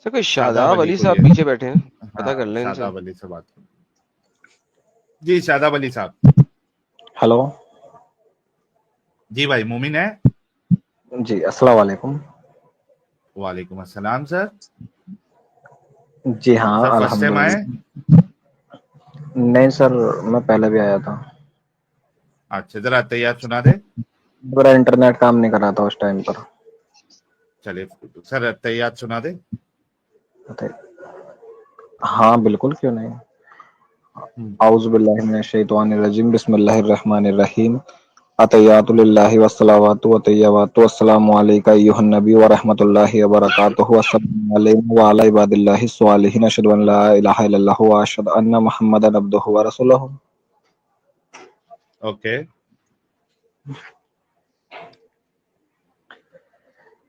سر کوئی شاداب علی صاحب پیچھے بیٹھے ہیں, پتہ کر لیں ان سے. شاداب علی سے بات کریں. جی شاداب علی صاحب. ہلو جی بھائی مومن ہے. جی السلام علیکم. وعلیکم السلام سر. جی ہاں سر فرسٹ ٹائم آئے؟ الحمدللہ. نہیں سر میں پہلے بھی آیا تھا. اچھا ذرا تیار سنا دے. میرا انٹرنیٹ کام نہیں کر رہا تھا اس ٹائم پر. چلیے سر تیار سنا دے. ہاں بالکل کیوں نہیں. اعوذ باللہ من الشیطان الرجیم بسم اللہ الرحمن الرحیم. عطیات للہ والصلوات والطیبات والسلام علیک ایھا النبی ورحمۃ اللہ وبرکاتہ. السلام علیکم وعلی عباد اللہ الصالحین. اشہد ان لا الہ الا اللہ واشہد ان محمدا عبدہ ورسولہ. اوکے.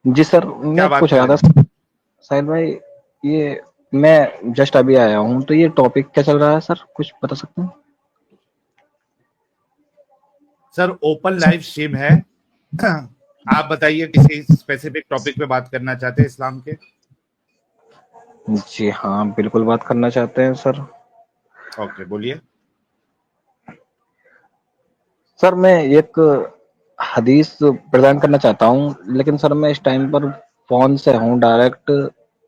جی سر کیا میں بات پوچھ رہا کریں؟ تھا ساحل بھائی, یہ میں جسٹ ابھی آیا ہوں تو یہ ٹاپک کیا چل رہا ہے سر, کچھ بتا سکتے ہیں؟ سر اوپن لائف اسٹریم ہے. آپ بتائیے کسی اسپیسیفک ٹاپک پہ بات کرنا چاہتے ہیں اسلام کے؟ جی ہاں بالکل بات کرنا چاہتے ہیں سر. اوکے بولیے. سر میں ایک حدیث پریزنٹ کرنا چاہتا ہوں, لیکن سر میں اس ٹائم پر فون سے ہوں ڈائریکٹ,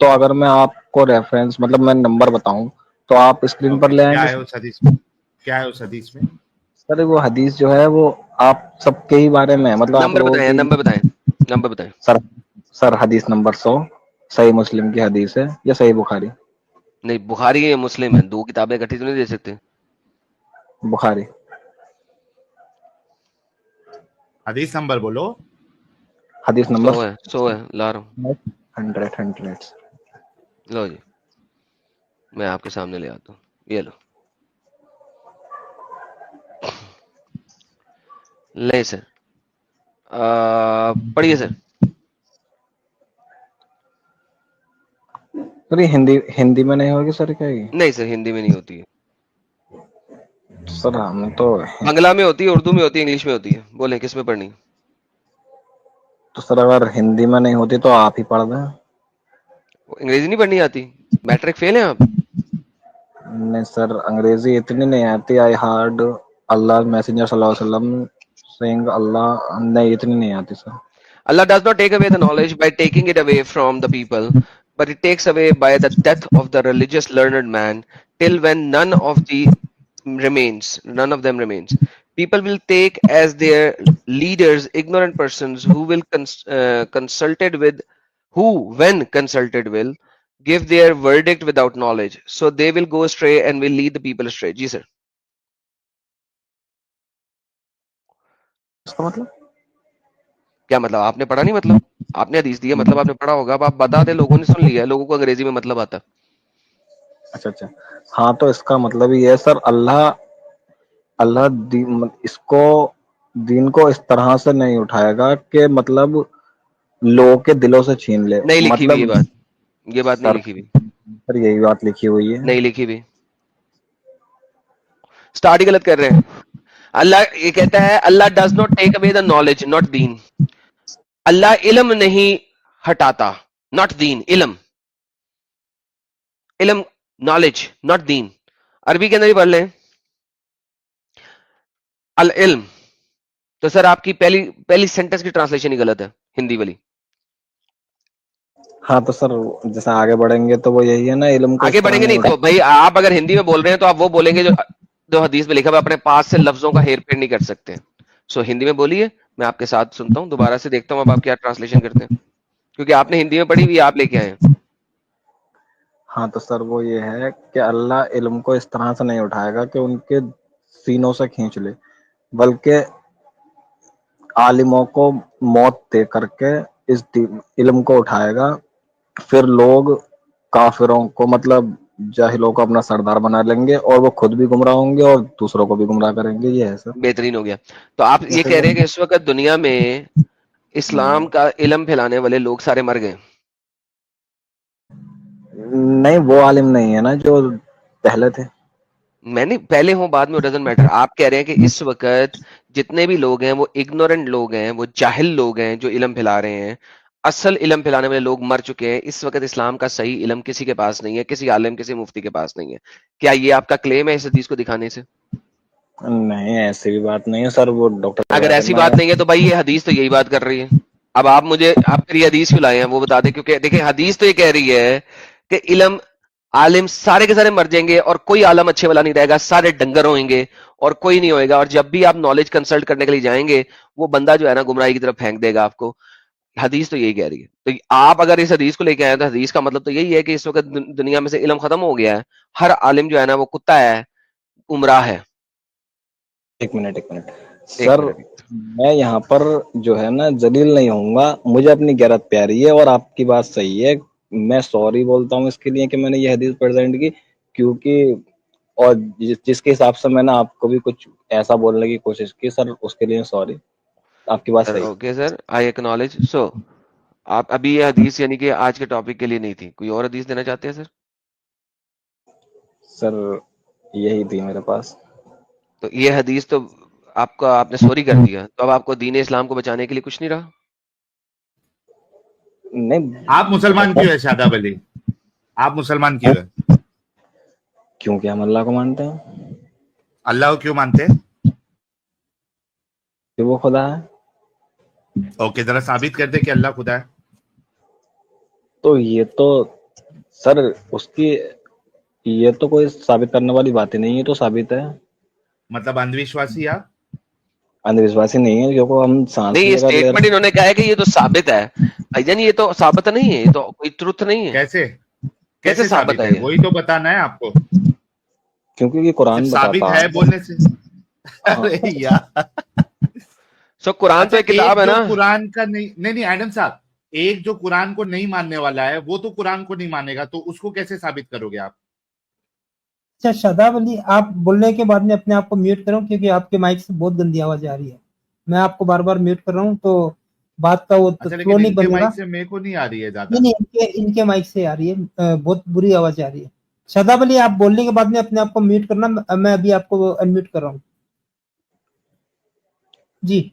تو اگر میں آپ کو ریفرنس مطلب میں نمبر بتاؤں تو آپ اسکرین پر اوکے لے آئیں کیا گے ہے سر؟ اس حدیث میں؟ کیا ہے اس حدیث میں؟ سر وہ حدیث جو ہے وہ آپ سب کے ہی بارے میں, مطلب آپ نمبر لوگوں بتائیں, کی. نمبر بتائیں. سر حدیث نمبر 100 صحیح مسلم کی حدیث ہے یا صحیح بخاری؟ نہیں بخاری ہے مسلم ہے, دو کتابیں اکٹھی تو نہیں دے سکتے. بخاری. حدیث نمبر بولو. حدیث نمبر 100 ہے لا رہا ہوں. 100. لو جی میں آپ کے سامنے لے آتا ہوں, یہ لو. نہیں سر پڑھیے سر. سر یہ ہندی میں نہیں ہوگی سر کیا یہ؟ نہیں سر ہندی میں نہیں ہوتی ہے. سر ہم تو بنگلہ میں ہوتی ہے, اردو میں ہوتی ہے, انگلش میں ہوتی ہے. بولیں کس میں پڑھنی؟ تو سر اگر ہندی میں نہیں ہوتی تو آپ ہی پڑھ دیں. انگریزی نہیں پڑھنی آتی؟ میٹرک فیل ہیں آپ؟ نہیں سر انگریزی اتنی نہیں آتی. آئی ہارڈ اللہ میسنجر صلی اللہ علیہ وسلم سینگ اللہ, نہیں اتنی نہیں آتی سر. Allah does not take away the knowledge by taking it away from the people, but it takes away by the death of the religious learned man, till when none of them remains. People will take as their leaders ignorant persons who will when consulted will give their verdict without knowledge. So they will go astray and will lead the people astray. جی سر. اس کا مطلب کیا مطلب؟ آپ نے پڑھا نہیں؟ مطلب آپ نے حدیث دی ہے, مطلب آپ نے پڑھا ہوگا. اب آپ بتا دیں, لوگوں نے سن لیا ہے, لوگوں کو انگریزی میں مطلب آتا. اچھا ہاں تو اس کا مطلب یہ ہے سر, اللہ اس کو دین کو اس طرح سے نہیں اٹھائے گا کہ مطلب لوگوں کے دلوں سے چھین لے. نہیں لکھی ہوئی مطلب یہ بات نہیں سر لکھی ہوئی. سر یہی بات لکھی ہوئی ہے. نہیں لکھی ہوئی, اسٹارٹ ہی غلط کر رہے ہیں. اللہ یہ کہتا ہے اللہ does not take away the knowledge, not then. اللہ علم نہیں ہٹاتا, ناٹ دین. علم نالج ناٹ دین. عربی کے اندر ہی پڑھ لیں العلم. تو سر آپ کی پہلی سینٹنس کی ٹرانسلیشن ہی غلط ہے, ہندی والی. ہاں تو سر جیسے آگے بڑھیں گے تو وہ یہی ہے نا, علم کو آگے اس طرح بڑھیں گے نہیں نہیں تو بھائی آپ اگر ہندی میں بول رہے ہیں تو آپ وہ بولیں گے جو حدیث میں لکھا ہوا, اپنے پاس سے لفظوں کا ہیر پھیر نہیں کر سکتے. سو ہندی میں بولیے, میں آپ کے ساتھ سنتا ہوں, دوبارہ سے دیکھتا ہوں اب آپ کیا ٹرانسلیشن کرتے ہیں, کیونکہ آپ نے ہندی میں پڑھی ہوئی آپ لے کے آئے ہیں. ہاں تو سر وہ یہ ہے کہ اللہ علم کو اس طرح سے نہیں اٹھائے گا کہ ان کے سینوں سے کھینچ لے, بلکہ عالموں کو موت دے کر کے اس علم کو اٹھائے گا. پھر لوگ کافروں کو مطلب جاہلوں کو اپنا سردار بنا لیں گے, اور وہ خود بھی گمراہ ہوں گے اور دوسروں کو بھی گمراہ کریں گے. یہ ہے سر. بہترین ہو گیا. تو آپ یہ کہہ رہے ہیں کہ اس وقت دنیا میں اسلام کا علم پھیلانے والے لوگ سارے مر گئے؟ نہیں وہ عالم نہیں ہے نا جو پہلے تھے. میں نہیں پہلے ہوں بعد میں, ڈزنٹ میٹر. آپ کہہ رہے ہیں کہ اس وقت جتنے بھی لوگ ہیں وہ اگنورنٹ لوگ ہیں, وہ جاہل لوگ ہیں جو علم پھیلا رہے ہیں. اصل علم پھیلانے والے لوگ مر چکے ہیں. اس وقت اسلام کا صحیح علم کسی کے پاس نہیں ہے, کسی عالم کسی مفتی کے پاس نہیں ہے. کیا یہ آپ کا کلیم ہے اس حدیث کو دکھانے سے؟ نہیں ایسی بھی بات نہیں ہے سر, وہ ڈاکٹر اگر ایسی بات نہیں ہے تو بھائی یہ حدیث تو یہی بات کر رہی ہے. اب آپ مجھے آپ پھر یہ حدیث کیوں لائے ہیں وہ بتا دیں, کیونکہ دیکھیں حدیث تو یہ کہہ رہی ہے کہ علم عالم سارے کے سارے مر جائیں گے اور کوئی عالم اچھے والا نہیں رہے گا, سارے ڈنگر ہوئیں گے اور کوئی نہیں ہوئے گا, اور جب بھی آپ نالج کنسلٹ کرنے کے لیے جائیں گے وہ بندہ جو ہے نا گمراہی کی طرف پھینک دے گا آپ کو. حدیث تو یہی کہہ رہی ہے. تو آپ اگر اس حدیث کو لے کے آئے تو حدیث کا مطلب تو یہی ہے کہ اس وقت دنیا میں سے علم ختم ہو گیا ہے, ہر عالم جو ہے نا وہ کتا ہے, گمراہ ہے. ایک منٹ ایک سر, منٹ. میں یہاں پر جو ہے نا جلیل نہیں ہوں گا, مجھے اپنی غیرت پیاری ہے اور آپ کی بات صحیح ہے. میں سوری بولتا ہوں اس کے لیے کہ میں نے یہ حدیث پریزنٹ کی, کیونکہ اور جس کے حساب سے میں نے آپ کو بھی کچھ ایسا بولنے کی کوشش کی سر, اس کے لیے سوری. آپ کی بات سر صحیح. اوکے سر, آئی ایکنالج. سو آپ ابھی یہ حدیث یعنی کہ آج کے ٹاپک کے لیے نہیں تھی, کوئی اور حدیث دینا چاہتے ہیں سر؟ سر یہی تھی میرے پاس. تو یہ حدیث تو آپ نے سوری کر دیا, تو اب آپ کو دین اسلام کو بچانے کے لیے کچھ نہیں رہا. نہیں آپ مسلمان کیوں ہے شاداب علی؟ آپ مسلمان کیوں ہے؟ کیونکہ ہم اللہ کو مانتے ہیں. اللہ کو کیوں مانتے؟ کہ وہ خدا ہے. اوکے, ذرا ثابت کر دے کہ اللہ خدا ہے. تو یہ تو سر اس کی یہ تو کوئی ثابت کرنے والی بات ہی نہیں ہے, تو ثابت ہے. مطلب اندھ وشواسی آپ؟ اندھ وشواسی نہیں ہے, کیونکہ ہم سانس نہیں, یہ لے کر لے اسٹیٹمنٹ رہے انہوں نے کہا ہے کہ یہ تو ثابت ہے. بھائی جان یہ تو ثابت نہیں ہے, یہ تو کوئی ٹروتھ نہیں ہے. کیسے کیسے کیسے ثابت ثابت ہے ہے؟ یہ؟ وہی تو بتانا ہے آپ کو. ہیں, کیونکہ یہ صرف قرآن ثابت بتاتا ہے ہے. بولنے سے؟ ہاں ارے یار, سو قرآن تو اچھا ایک کتاب ایک ہے جو نا. قرآن کا نہیں ایڈم صاحب, ایک جو قرآن کو نہیں ماننے والا ہے وہ تو قرآن کو نہیں مانے گا, تو اس کو کیسے ثابت کرو گے آپ؟ اچھا شاداب علی, آپ بولنے کے بعد میں اپنے آپ کو میوٹ کروں کیونکہ آپ کے مائک سے بہت گندی آواز آ رہی ہے. میں آپ کو بار بار میوٹ کر رہا ہوں تو بات کا وہ اچھا, فلو لیکن نہیں ان کے بنے گا. مائک سے میرے کو نہیں آ رہی ہے زیادہ. نہیں, ان کے مائک سے آ رہی ہے, بہت بری آواز آ رہی ہے. شاداب علی آپ بولنے کے بعد میں اپنے آپ کو میوٹ کرنا, میں ابھی آپ کو انمیوٹ کر رہا ہوں. جی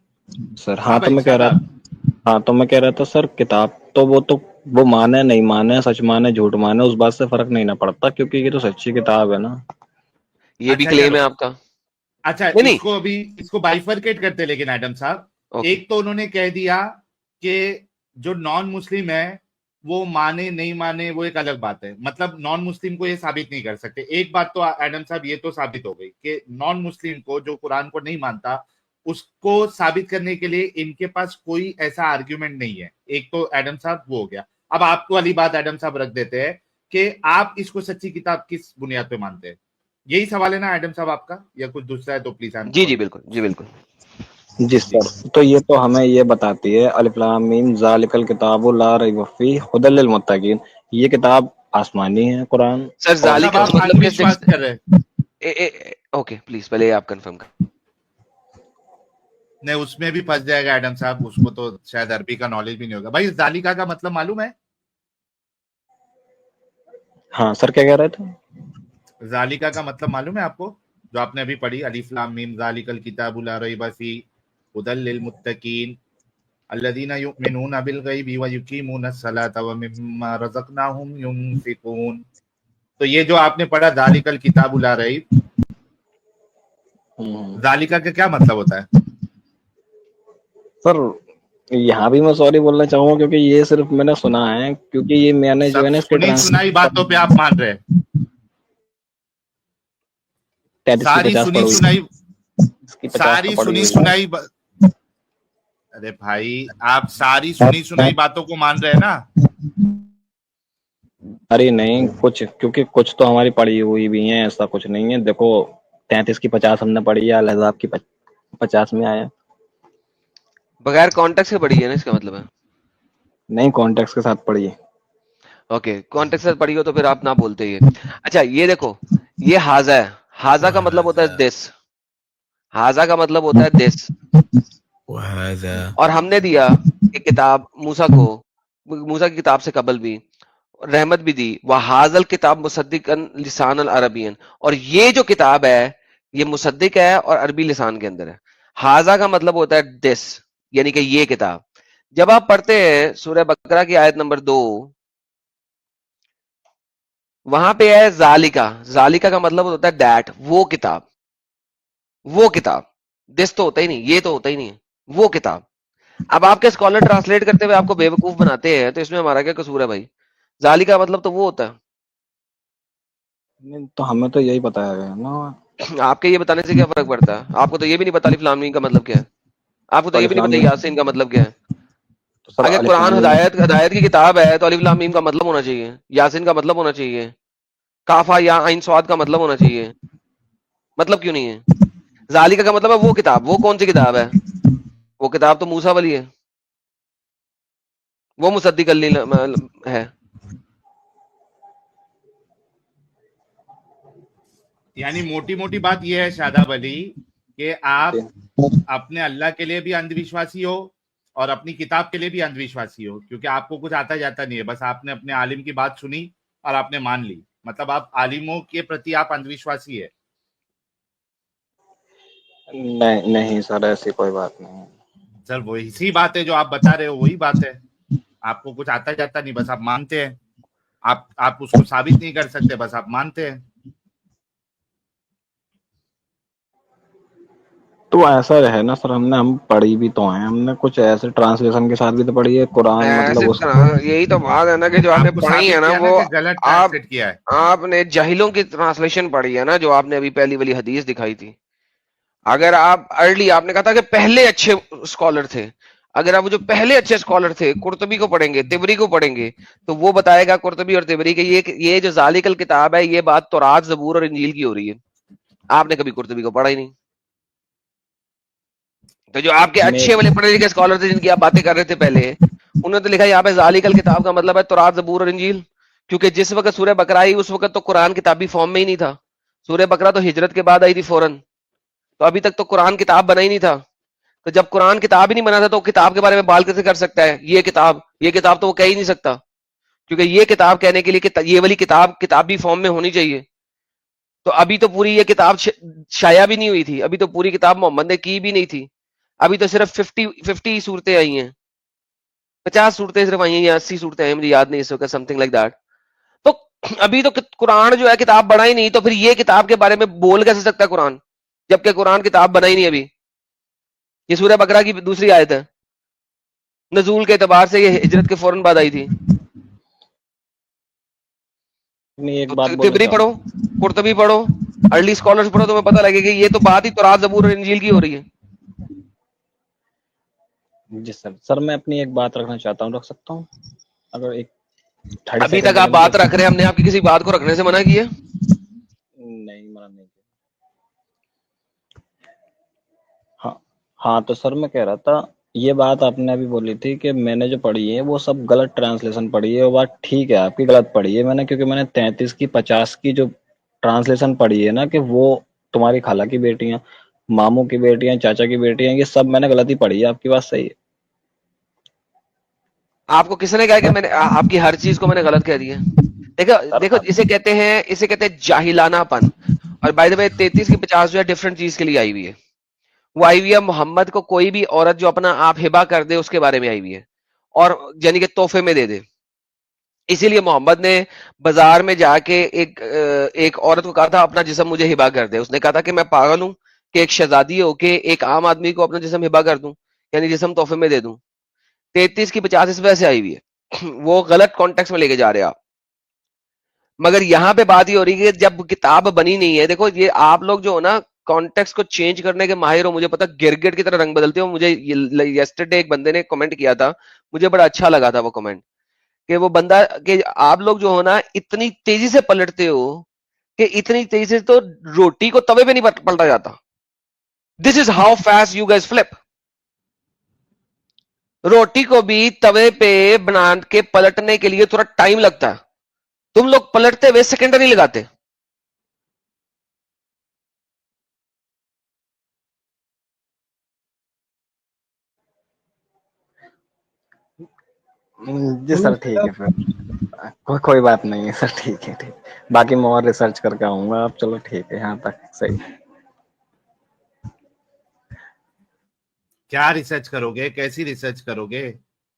سر ہاں بھائی شاداب. تو میں کہہ رہا تھا سر, کتاب تو وہ مانے نہیں مانے, سچ مانے جھوٹ مانے, اس بات سے فرق نہیں نہ پڑتا, کیونکہ یہ تو سچی کتاب ہے نا. یہ بھی اچھا کلیم چلو, ہے آپ کا. اچھا نہیں اس کو بائیفرکیٹ کرتے. لیکن ایڈم صاحب, اوکے, ایک تو انہوں نے کہہ دیا کہ جو نان مسلم ہے وہ مانے نہیں مانے وہ ایک الگ بات ہے, مطلب نان مسلم کو یہ ثابت نہیں کر سکتے. ایک بات تو ایڈم صاحب یہ تو ثابت ہو گئی کہ نان مسلم کو جو قرآن کو نہیں مانتا اس کو ثابت کرنے کے لیے ان کے پاس کوئی ایسا آرگیومنٹ نہیں ہے. ایک تو ایڈم صاحب وہ ہو گیا. اب آپ کو والی بات ایڈم صاحب رکھ دیتے ہیں کہ آپ اس کو سچی کتاب کس بنیاد پہ مانتے ہیں. یہی سوال ہے نا ایڈم صاحب آپ کا, یا کچھ دوسرا ہے تو پلیز جی بالکل, جی بالکل. جی سر, تو یہ تو ہمیں یہ بتاتی ہے الف لام میم ذالک الکتاب لا ریب فیہ ھدی للمتقین, یہ کتاب آسمانی ہے قرآن. سر اور ذالک مطلب کا آپ مطلب اندھ کہ وشواس کر رہے ہیں؟ اوکے پلیز پہلے آپ کنفرم کریں. نہیں, اس میں بھی پھنس جائے گا ایڈم صاحب, اس کو تو شاید عربی کا نالج بھی نہیں ہوگا. بھائی ذالکہ کا مطلب معلوم ہے؟ ہاں سر, کیا کہہ رہے تھے؟ ذالکہ کا مطلب معلوم ہے آپ کو, جو آپ نے ابھی پڑھی الف لام میم ذالک الکتاب لا ریب فیہ ھدی للمتقین الذین یؤمنون بالغیب ویقیمون الصلاۃ ومما رزقناہم ینفقون. تو یہ جو آپ نے پڑھا ذالک الکتاب لا ریب, ذالکہ کا کیا مطلب ہوتا ہے؟ سر یہاں بھی میں سوری بولنا چاہوں گا, کیونکہ یہ صرف میں نے سنا ہے, کیونکہ یہ میں نے جو سب ہے نا اس کے سنی سنائی باتوں پہ آپ مان رہے ہیں؟ 33 کی ساری 50 سنی پڑھ سنائی, اس کی 50 تو ساری پڑھی سنی ہوئی ہے. سنائی ارے بھائی, آپ ساری سنی سنائی باتوں کو مان رہے ہیں نا؟ ارے نہیں, کچھ کیونکہ کچھ تو ہماری پڑھی ہوئی بھی ہیں, ایسا کچھ نہیں ہے. دیکھو 33 کی 50 ہم نے پڑھی ہے, الحزاب کی 50 میں آیا. بغیر کانٹیکٹ سے پڑھی ہے نا, اس کا مطلب ہے. نہیں, کانٹیکس کے ساتھ پڑھی ہے. اوکے, کانٹیکٹ سے پڑھی ہو تو پھر آپ نہ بولتے یہ. اچھا یہ دیکھو, یہ حاضہ ہے, حاضہ کا مطلب ہوتا ہے دس, حاضہ کا مطلب ہوتا ہے دس. اور ہم نے دیا ایک کتاب موسیٰ کو, موسیٰ کی کتاب سے قبل بھی رحمت بھی دی, وَحَاذَا الْكِتَابُ مُصَدِّقًا لِسَانًا عَرَبِيًّا, اور یہ جو کتاب ہے یہ مصدق ہے اور عربی لسان کے اندر ہے. حاضہ کا مطلب ہوتا ہے دس, یعنی کہ یہ کتاب. جب آپ پڑھتے ہیں سورہ بقرہ کی آیت نمبر 2، وہاں پہ ہے ذالکا. ذالکا کا مطلب ہوتا ہے دیٹ، وہ کتاب، وہ کتاب. دس تو ہوتا ہی نہیں، یہ تو ہوتا ہی نہیں ہے، وہ کتاب. اب آپ کے اسکالر ٹرانسلیٹ کرتے ہوئے آپ کو بے وقوف بناتے ہیں، تو اس میں ہمارا کیا قصور ہے بھائی؟ ذالکا کا مطلب تو وہ ہوتا نہیں تو ہمیں تو یہی بتایا گیا نا. ہے. آپ کے یہ بتانے سے کیا فرق پڑتا ہے؟ آپ کو تو یہ بھی نہیں پتا الف لام میم کا مطلب کیا ہے، آپ کو تو یہ الف بھی نہیں لام پتا میم یاسین کا مطلب کیا ہے. تو سر اگر الف قرآن لام میم ہدایت کی کتاب ہے تو الف لام میم کا مطلب ہونا چاہیے، یاسین کا مطلب ہونا چاہیے، کافا یا عین صاد کا مطلب ہونا چاہیے. مطلب کیوں نہیں ہے؟ ذالکا کا مطلب ہے وہ کتاب. وہ کون سی کتاب ہے؟ وہ کتاب تو موسیٰ والی ہے، وہ مصدق ہے. یعنی موٹی موٹی بات یہ ہے شاداب علی کہ آپ اپنے اللہ کے لیے بھی اندھ وشواسی ہو اور اپنی کتاب کے لیے بھی اندھ وشواسی ہو، کیونکہ آپ کو کچھ آتا جاتا نہیں ہے، بس آپ نے اپنے عالم کی بات سنی اور آپ نے مان لی. مطلب آپ عالموں کے پرتی آپ اندھ وشواسی ہے. نہیں سر ایسی کوئی بات نہیں. سر وہ اسی بات ہے جو آپ بتا رہے ہو، وہی بات ہے. آپ کو کچھ آتا جاتا نہیں، بس آپ مانتے ہیں. آپ اس کو ثابت نہیں کر سکتے، بس آپ مانتے ہیں. تو ایسا ہے نا سر، ہم پڑھی بھی تو ہیں، ہم نے کچھ ایسے ٹرانسلیشن کے ساتھ بھی تو پڑھی ہے قرآن، ایسے مطلب اس یہی تو بات ہے نا کہ جو آپ نے آپ کو پڑھی ہے ثابت نا کیا وہ کہ غلط آپ ٹرانسلیٹ کیا ہے. آپ نے جاہلوں کی ٹرانسلیشن پڑھی ہے نا، جو آپ نے ابھی پہلی والی حدیث دکھائی تھی. اگر آپ ارلی آپ نے کہا تھا کہ پہلے اچھے اسکالر تھے، اگر آپ جو پہلے اچھے اسکالر تھے قرطبی کو پڑھیں گے، تبری کو پڑھیں گے، تو وہ بتائے گا قرطبی اور تبری کہ یہ جو ذالکل کتاب ہے، یہ بات تورات، زبور اور انجیل کی ہو رہی ہے. آپ نے کبھی قرطبی کو پڑھا ہی نہیں. تو جو آپ کے میں اچھے والے پڑھے لکھے اسکالر تھے جن کی آپ باتیں کر رہے تھے پہلے، انہوں نے تو لکھا یہاں پہ ذالکل کتاب کا مطلب ہے تورات، زبور اور انجیل. کیونکہ جس وقت سورہ بقرہ آئی اس وقت تو قرآن کتابی فارم میں ہی نہیں تھا. سورہ بقرہ تو ہجرت کے بعد آئی تھی فوراً، تو ابھی تک تو قرآن کتاب بنا ہی نہیں تھا. تو جب قرآن کتاب ہی نہیں بنا تھا تو کتاب کے بارے میں بال کیسے کر سکتا ہے؟ یہ کتاب تو وہ کہہ ہی نہیں سکتا، کیونکہ یہ کتاب کہنے کے لیے یہ والی کتاب کتابی فارم میں ہونی چاہیے. تو ابھی تو پوری یہ کتاب شائع بھی نہیں ہوئی تھی، ابھی تو پوری کتاب محمد نے کی بھی نہیں تھی. ابھی تو صرف 50 صورتیں آئی ہیں، 50 صورتیں صرف آئی ہیں یا 80 صورتیں ہیں، مجھے یاد نہیں اس وقت، سم تھنگ لائک دیٹ. تو ابھی تو قرآن جو ہے کتاب بنا ہی نہیں، تو پھر یہ کتاب کے بارے میں بول کیسے سکتا ہے قرآن، جبکہ قرآن کتاب بنا ہی نہیں ابھی. یہ سورہ بقرہ کی دوسری آیت ہے، نزول کے اعتبار سے یہ ہجرت کے فوراً بعد آئی تھی. ایک تو بات بولنا تبری چاہوں پڑھو، قرطبی پڑھو، ارلی اسکالرز پڑھو، تمہیں پتہ لگے گا یہ تو بات ہی تورات، زبور اور انجیل کی ہو رہی ہے. جی سر میں اپنی ایک بات رکھنا چاہتا ہوں، رکھ سکتا ہوں اگر ایک 30 ابھی تک سیکنڈ آپ میں بات رکھ رہے ہیں، ہم نے آپ کی کسی بات کو رکھنے سے منع کیا؟ نہیں منع نہیں کیا. ہاں تو سر میں کہہ رہا تھا، یہ بات آپ نے ابھی بولی تھی کہ میں نے جو پڑھی ہے وہ سب غلط ٹرانسلیشن پڑھی ہے. وہ بات ٹھیک ہے، آپ کی غلط پڑھی ہے میں نے، کیونکہ میں نے 33 کی 50 کی جو ٹرانسلیشن پڑھی ہے نا، کہ وہ تمہاری خالہ کی بیٹیاں، ماموں کی بیٹیاں، چاچا کی بیٹیاں، یہ سب میں نے غلطی پڑھی ہے. آپ کی بات صحیح ہے. آپ کو کس نے کہا کہ میں نے آپ کی ہر چیز کو میں نے غلط کہہ دیا؟ سر دیکھو اسے کہتے ہیں جاہلانہ پن. اور بائی دا وے 33 کی 50 جو ہے ڈفرنٹ چیز کے لیے آئی ہوئی ہے. وہ آئی ہوئی ہے محمد کو کوئی بھی عورت جو اپنا آپ ہبا کر دے اس کے بارے میں آئی ہوئی ہے، اور یعنی کہ تحفے میں دے دے. اسی لیے محمد نے بازار میں جا کے ایک عورت کو کہا تھا اپنا جسم مجھے ہبا کر دے. اس نے کہا تھا کہ میں پاگل ہوں کہ ایک شہزادی ہو کے ایک عام آدمی کو اپنا جسم ہبا کر دوں، یعنی جسم تحفے میں دے دوں. 33 کی 50 اس وجہ سے آئی ہوئی ہے، وہ غلط کانٹیکس میں لے کے جا رہے آپ. مگر یہاں پہ بات یہ ہو رہی ہے کہ جب کتاب بنی نہیں ہے، دیکھو یہ آپ لوگ جو ہو نا کانٹیکس کو چینج کرنے کے ماہر ہو، مجھے پتا گرگٹ کی طرح رنگ بدلتے ہو. مجھے یسٹرڈے ایک بندے نے کمنٹ کیا تھا، مجھے بڑا اچھا لگا تھا وہ کمنٹ، کہ وہ بندہ کہ آپ لوگ جو ہو نا اتنی تیزی سے پلٹتے ہو کہ اتنی تیزی سے تو روٹی کو توے پہ نہیں پلٹا جاتا. This is how fast you guys flip. روٹی کو بھی توے پہ بنا کے پلٹنے کے لیے تھوڑا ٹائم لگتا ہے، تم لوگ پلٹتے ہوئے سیکنڈ نہیں لگاتے. جی سر ٹھیک ہے، پھر کوئی بات نہیں ہے سر، ٹھیک ہے ٹھیک. باقی میں اور ریسرچ کر کے آؤں گا. آپ چلو ٹھیک ہے، یہاں تک صحیح. کیا ریسرچ کرو گے؟ کیسی ریسرچ کرو گے؟